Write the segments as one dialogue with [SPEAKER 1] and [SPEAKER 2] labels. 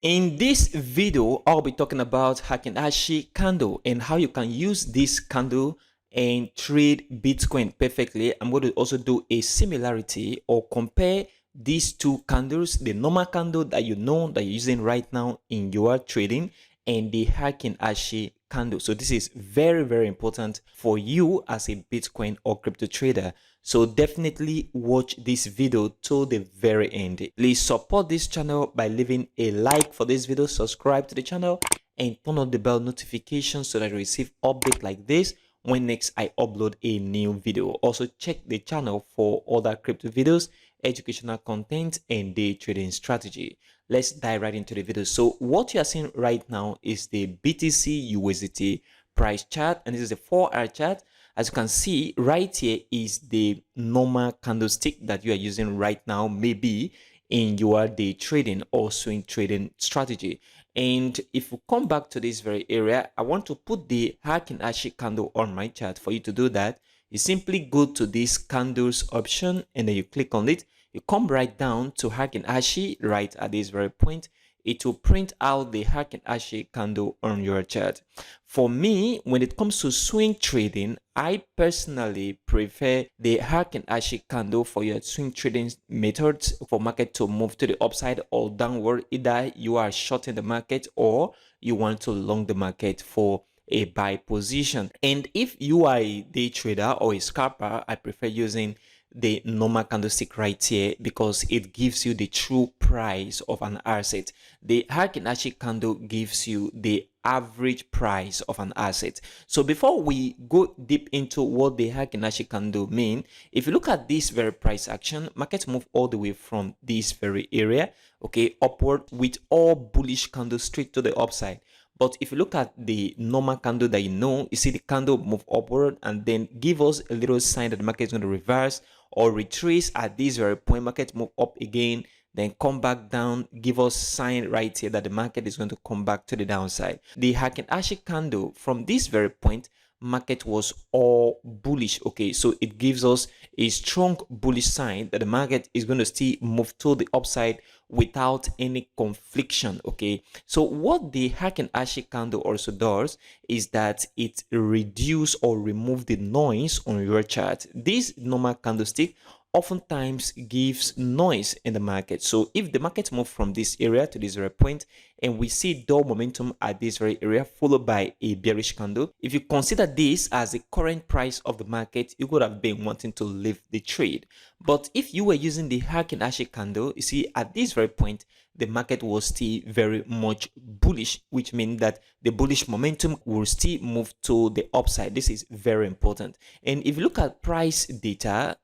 [SPEAKER 1] In this video, I'll be talking about Heikin Ashi candle and how you can use this candle and trade Bitcoin perfectly. I'm going to also do a similarity or compare these two candles, the normal candle that you know that you're using right now in your trading and the Heikin Ashi candle. So this is very, very important for you as a Bitcoin or crypto trader. So definitely watch this video till the very end. Please support this channel by leaving a like for this video, subscribe to the channel and turn on the bell notification so that you receive updates like this when next I upload a new video. Also check the channel for other crypto videos, educational content and day trading strategy. Let's dive right into the video. So what you are seeing right now is the BTC USDT price chart, and this is a 4-hour chart. As you can see right here is the normal candlestick that you are using right now, maybe in your day trading or swing trading strategy. And if we come back to this very area, I want to put the Heikin Ashi candle on my chart. For you to do that, you simply go to this candles option and then you click on it. You come right down to Heikin Ashi right at this very point. It will print out the Heikin Ashi candle on your chart. For me, when it comes to swing trading, I personally prefer the Heikin Ashi candle for your swing trading methods for market to move to the upside or downward. Either you are shorting the market or you want to long the market for a buy position. And if you are a day trader or a scalper, I prefer using the normal candlestick right here because it gives you the true price of an asset. The Heikin Ashi candle gives you the average price of an asset. So before we go deep into what the Heikin Ashi candle mean, if you look at this very price action, markets move all the way from this very area, okay, upward with all bullish candles straight to the upside. But if you look at the normal candle that you know, you see the candle move upward and then give us a little sign that the market is going to reverse or retrace at this very point. Market move up again, then come back down, give us sign right here that the market is going to come back to the downside. The Heikin Ashi candle from this very point, market was all bullish. Okay, so it gives us a strong bullish sign that the market is going to still move to the upside without any confliction. Okay, so what the Heikin Ashi candle also does is that it reduce or remove the noise on your chart. This normal candlestick oftentimes gives noise in the market. So if the market move from this area to this very point and we see dull momentum at this very area followed by a bearish candle, if you consider this as the current price of the market, you could have been wanting to leave the trade. But if you were using the Heikin Ashi candle, you see at this very point the market was still very much bullish, which means that the bullish momentum will still move to the upside. This is very important. And if you look at price data,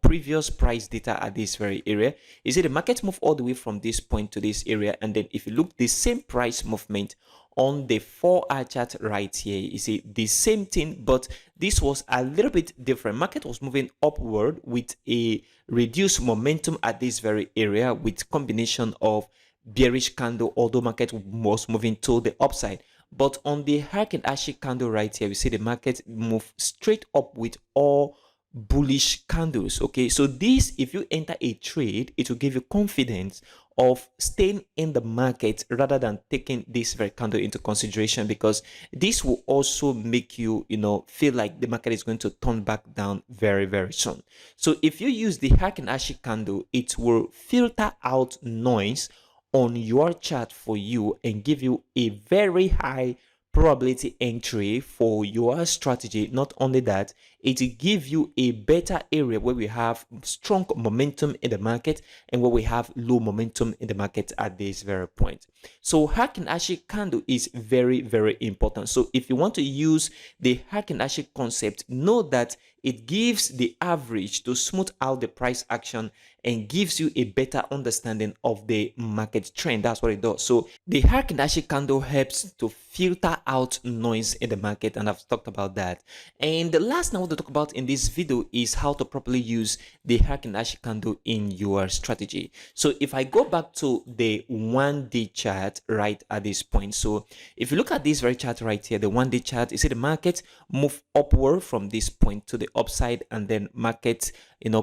[SPEAKER 1] previous price data at this very area, you see the market move all the way from this point to this area. And then if you look the same price movement on the 4-hour chart right here, you see the same thing, but this was a little bit different. Market was moving upward with a reduced momentum at this very area with combination of bearish candle, although market was moving to the upside. But on the Heikin Ashi candle right here, we see the market move straight up with all bullish candles. Okay, so this, if you enter a trade, it will give you confidence of staying in the market rather than taking this very candle into consideration, because this will also make you feel like the market is going to turn back down very, very soon. So if you use the Heikin Ashi candle, it will filter out noise on your chart for you and give you a very high probability entry for your strategy. Not only that, it will give you a better area where we have strong momentum in the market and where we have low momentum in the market at this very point. So Heikin Ashi candle is very, very important. So if you want to use the Heikin Ashi concept, know that it gives the average to smooth out the price action and gives you a better understanding of the market trend. That's what it does. So the Heikin Ashi candle helps to filter out noise in the market, and I've talked about that. And the last thing I want to talk about in this video is how to properly use the Heikin Ashi candle in your strategy. So if I go back to the 1-day chart right at this point, so if you look at this very chart right here, the 1-day chart, you see the market move upward from this point to the upside, and then market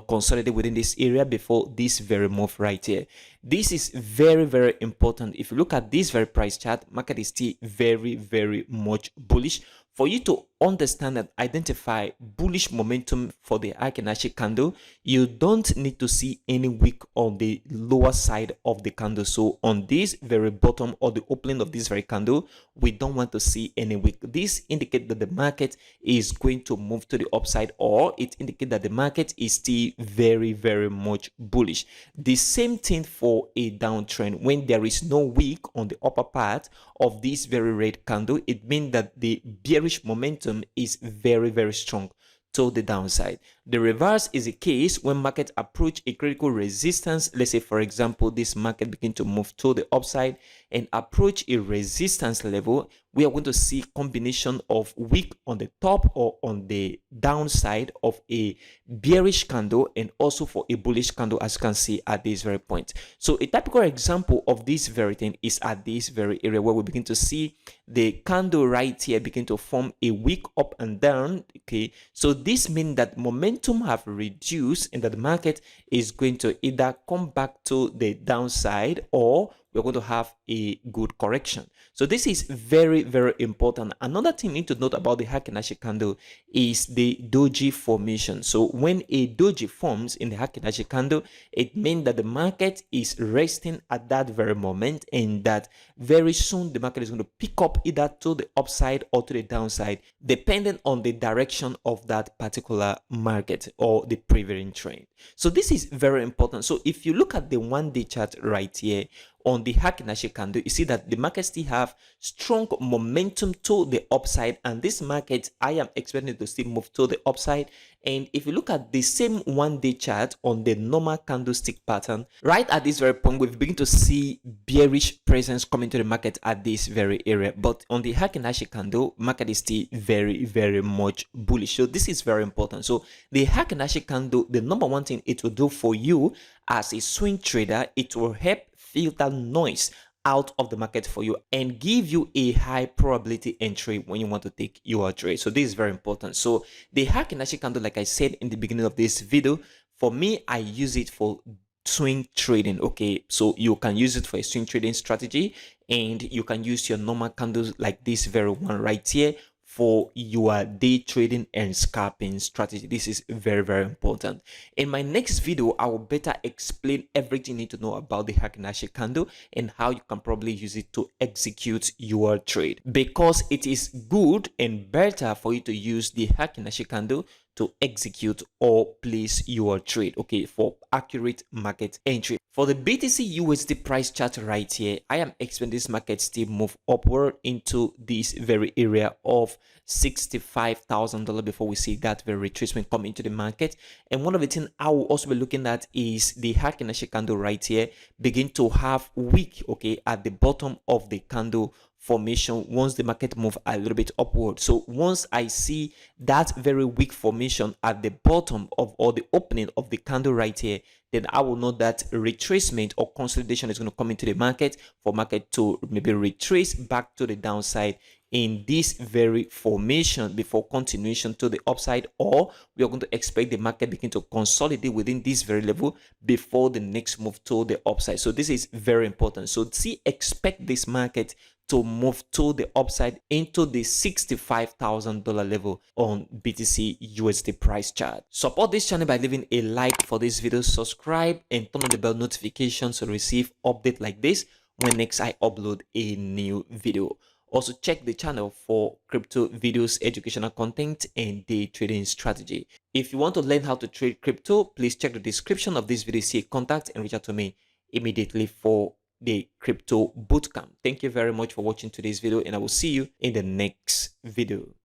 [SPEAKER 1] consolidate within this area before this very move right here. This is very, very important. If you look at this very price chart, market is still very, very much bullish. For you to understand and identify bullish momentum for the Heikin Ashi candle, you don't need to see any wick on the lower side of the candle. So on this very bottom or the opening of this very candle, we don't want to see any wick. This indicates that the market is going to move to the upside, or it indicates that the market is still very, very much bullish. The same thing for a downtrend. When there is no wick on the upper part of this very red candle, it means that the bearish momentum is very, very strong to the downside. The reverse is the case when market approach a critical resistance. Let's say, for example, this market begin to move to the upside and approach a resistance level. We are going to see combination of wick on the top or on the downside of a bearish candle, and also for a bullish candle, as you can see at this very point. So a typical example of this very thing is at this very area where we begin to see the candle right here begin to form a wick up and down. Okay, so this means that momentum have reduced and that the market is going to either come back to the downside, or we're going to have a good correction. So this is very, very important. Another thing you need to note about the Heikin Ashi candle is the doji formation. So when a doji forms in the Heikin Ashi candle, it means that the market is resting at that very moment, and that very soon the market is going to pick up either to the upside or to the downside, depending on the direction of that particular market or the prevailing trend. So this is very important. So if you look at the 1-day chart right here on the Heikin Ashi candle, you see that the market still have strong momentum to the upside, and this market I am expecting to still move to the upside. And if you look at the same 1-day chart on the normal candlestick pattern, right at this very point, we've begun to see bearish presence coming to the market at this very area. But on the Heikin Ashi candle, market is still very, very much bullish. So this is very important. So the Heikin Ashi candle, the number one thing it will do for you as a swing trader, it will help filter noise out of the market for you and give you a high probability entry when you want to take your trade. So this is very important. So the Heikin Ashi candle, like I said in the beginning of this video, for me, I use it for swing trading. Okay, so you can use it for a swing trading strategy, and you can use your normal candles like this very one right here for your day trading and scalping strategy. This is very, very important. In my next video, I will better explain everything you need to know about the Heikin Ashi candle and how you can probably use it to execute your trade, because it is good and better for you to use the Heikin Ashi candle to execute or place your trade, okay, for accurate market entry. For the BTC USD price chart right here, I am expecting this market still move upward into this very area of $65,000 before we see that very retracement come into the market. And one of the things I will also be looking at is the Heikin Ashi candle right here begin to have wick, okay, at the bottom of the candle formation once the market move a little bit upward. So once I see that very weak formation at the bottom of, or the opening of the candle right here, then I will know that retracement or consolidation is going to come into the market for market to maybe retrace back to the downside in this very formation before continuation to the upside, or we are going to expect the market begin to consolidate within this very level before the next move to the upside. So this is very important. So see, expect this market to move to the upside into the $65,000 level on BTC USD price chart. Support this channel by leaving a like for this video, subscribe, and turn on the bell notifications to receive updates like this when next I upload a new video. Also check the channel for crypto videos, educational content, and day trading strategy. If you want to learn how to trade crypto, please check the description of this video, see contact, and reach out to me immediately for the crypto bootcamp. Thank you very much for watching today's video, and I will see you in the next video.